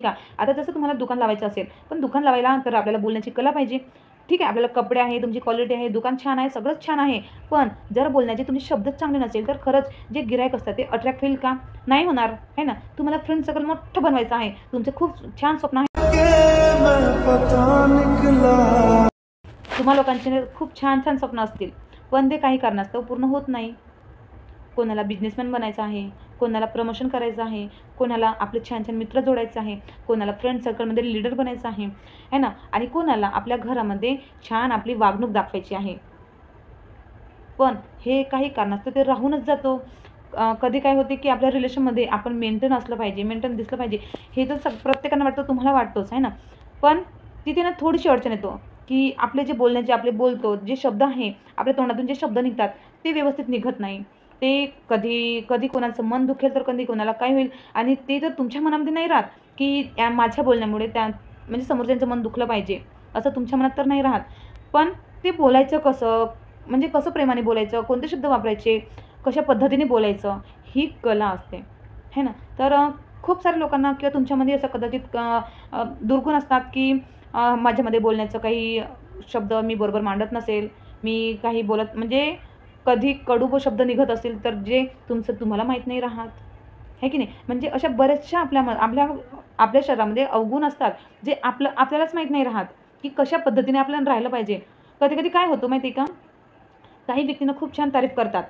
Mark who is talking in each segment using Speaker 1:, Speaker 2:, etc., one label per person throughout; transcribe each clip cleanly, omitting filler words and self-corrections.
Speaker 1: का? आता जसं तुम्हाला दुकान लावायचं असेल, पण दुकान लावायला तर आपल्याला बोलण्याची कला पाहिजे. ठीक आहे, आपल्याला कपडे आहे, तुमची क्वालिटी आहे, दुकान छान आहे, सगळंच छान आहे. पण जर बोलण्याचे तुमचे शब्दच चांगले नसेल, तर खरंच जे गिराईक असतात ते अट्रॅक्ट होईल का? नाही होणार, आहे ना? तुम्हाला फ्रेंड सर्कल मोठं बनवायचं आहे. तुमचं खूप छान स्वप्न आहे. तुम्हा लोकांचे खूप छान-छान स्वप्न असतील, पण ते काही कारणास्तव पूर्ण होत नाही. कोणाला बिझनेसमॅन बनायचं आहे, कोणाला प्रमोशन करायचं आहे, कोणाला आपले छान-छान मित्र जोडायचे आहे, कोणाला फ्रेंड सर्कलमध्ये लीडर बनायचं आहे ना? आणि कोणाला आपल्या घरामध्ये छान आपली वागणूक दाखवायची आहे. पण हे काही कारणास्तव ते राहूनच जातो. कधी काय होते, की आपल्या रिलेशनमध्ये आपण मेंटेन असलं पाहिजे, मेंटेन दिसलं पाहिजे. हे तर प्रत्येकाला वाटतं, तुम्हाला वाटतंच आहे ना. पण तिथे ना थोडीशी अडचण येतो, की आपले जे बोलण्याचे आपले बोलतो, जे शब्द आहे, आपल्या तोंडातून जे शब्द निघतात, ते व्यवस्थित निघत नाही. ते कधी कधी कोणाचं मन दुखेल, तर कधी कोणाला काय होईल आणि ते जर तुमच्या मनामध्ये नाही राहत, की माझ्या बोलण्यामुळे त्या म्हणजे समोरच्यांचं मन दुखलं पाहिजे, असं तुमच्या मनात तर नाही राहत. पण ते बोलायचं कसं? म्हणजे कसं प्रेमाने बोलायचं, कोणते शब्द वापरायचे, कशा पद्धतीने बोलायचं, ही कला असते, है ना? तर खूप साऱ्या लोकांना किंवा तुमच्यामध्ये असं कदाचित दुर्गुण असतात, की माझ्यामध्ये बोलण्याचं काही शब्द मी बरोबर मांडत नसेल, मी काही बोलत म्हणजे कधी कडू शब्द निघत असतील, तर जे तुम्हाला माहीत नाही राहत, आहे की नाही? म्हणजे अशा बऱ्याचशा आपल्या आपल्या शरीरामध्ये अवगुण असतात, जे आपल्यालाच माहीत नाही राहत, की कशा पद्धतीने आपल्याला राहिलं पाहिजे. कधी-कधी काय होतं माहिती आहे का? काही व्यक्तींना खूप छान तारीफ करतात,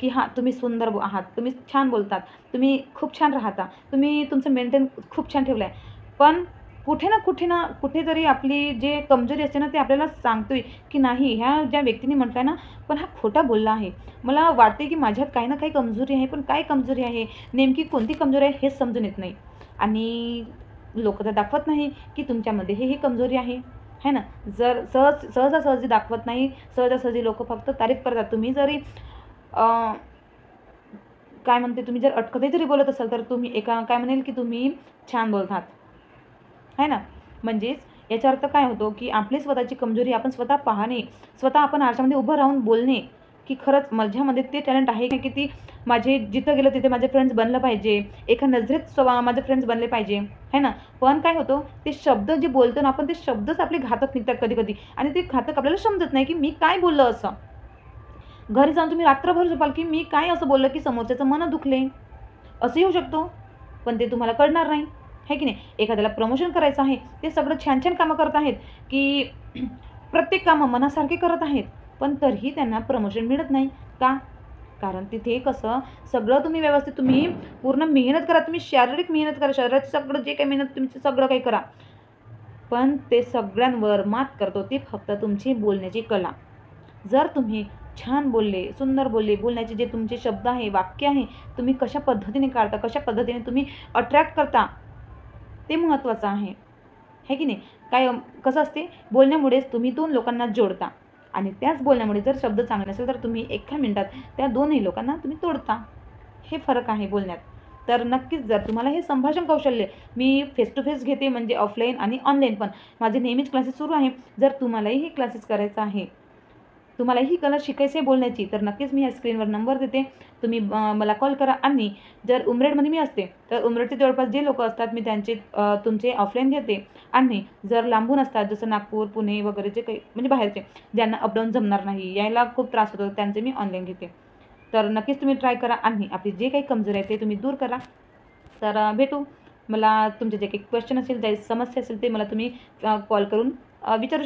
Speaker 1: की हां, तुम्ही सुंदर आहात, तुम्ही छान बोलतात, तुम्ही खूप छान राहता, तुम्ही तुमचं मेंटेन खूप छान ठेवलं आहे. पण कुठे ना कुठेतरी आपली जे कमजोरी असते ना, ते आपल्याला सांगतोय, की नाही ह्या ज्या व्यक्तीने म्हटलंय ना, पण हा खोटा बोलला आहे. मला वाटते, की माझ्यात काही ना काही कमजोरी आहे, पण काय कमजोरी आहे? नेमकी कोणती कमजोरी आहे हेच समजून येत नाही. आणि लोकं तर दाखवत नाही, की तुमच्यामध्ये ही कमजोरी आहे. है ना? जर सहजासहजी दाखवत नाही. सहजासहजी लोकं फक्त तारीफ करतात. तुम्ही जरी अ, काय म्हणते तुम्ही जर अटकते जरी बोलत असाल, तर तुम्ही एका काय म्हणेल, की तुम्ही छान बोलतात. आहे ना? म्हणजेच याचा अर्थ काय होतो, की आपली स्वतःची कमजोरी आपण स्वतः पाहणे, स्वतः आपण आरशामध्ये उभं राहून बोलणे, की खरंच माझ्यामध्ये ते टॅलेंट आहे का, की ती माझे जिथं गेलं तिथे माझे फ्रेंड्स बनलं पाहिजे. एका नजरेत माझे फ्रेंड्स बनले पाहिजे, है ना? पण काय होतं, ते शब्द जे बोलतो ना आपण, ते शब्दच आपले घातक निघतात कधी-कधी आणि ते घातक आपल्याला समजत नाही, की मी काय बोललं असं. घरी जाऊन तुम्ही रात्रभर झोपाल, की मी काय असं बोललं, की समोरच्याचं मन दुखले. असंही होऊ शकतो. पण ते तुम्हाला कळणार नाही, आहे की नाही? एखाद्याला प्रमोशन करायचं आहे, ते सगळं छान-छान कामं करत आहेत, की प्रत्येक कामं मनासारखे करत आहेत, पण तरीही त्यांना प्रमोशन मिळत नाही. का? कारण तिथे कसं सगळं तुम्ही पूर्ण मेहनत करा, तुम्ही शारीरिक मेहनत करा, शरीराची सगळं जे काही मेहनत तुमची सगळं काही करा. पण ते सगळ्यांवर मात करतो ती फक्त तुमची बोलण्याची कला. जर तुम्ही छान बोलले, सुंदर बोलले, बोलण्याचे जे तुमचे शब्द आहे, वाक्य आहे, तुम्ही कशा पद्धतीने काढता, कशा पद्धतीने तुम्ही अट्रॅक्ट करता, ते महत्त्वाचं आहे. है की नाही? कसं असते, बोलण्यामुळेच तुम्ही 2 लोकांना जोडता आणि त्याच बोलण्यामुळे जर शब्द चांगले नसेल, तर तुम्ही एका मिनिटात त्या 2ही लोकांना तुम्ही तोडता. हे फरक आहे बोलण्यात. तर नक्कीच जर तुम्हाला हे संभाषण कौशल्य मी फेस टू फेस घेते म्हणजे ऑफलाईन आणि ऑनलाईन पण माझे नेहमीच क्लासेस सुरू आहे. जर तुम्हालाही हे क्लासेस करायचं आहे, तुम्हाला ही कला शिकायची आहे बोलण्याची, तर नक्कीच मी ह्या स्क्रीनवर नंबर देते. तुम्ही मला कॉल करा आणि जर उमरेडमध्ये मी असते, तर उमरेडच्या जवळपास जे लोकं असतात मी त्यांचे तुमचे ऑफलाईन घेते आणि जर लांबून असतात जसं नागपूर, पुणे वगैरे जे काही म्हणजे बाहेरचे, ज्यांना अपडाऊन जमणार नाही, यायला खूप त्रास होतो, त्यांचे मी ऑनलाईन घेते. तर नक्कीच तुम्ही ट्राय करा आणि आपली जे काही कमजोरी आहे ते तुम्ही दूर करा. तर भेटू. मला तुमचे जे काही क्वेश्चन असेल, काही समस्या असेल ते मला तुम्ही कॉल करून विचारू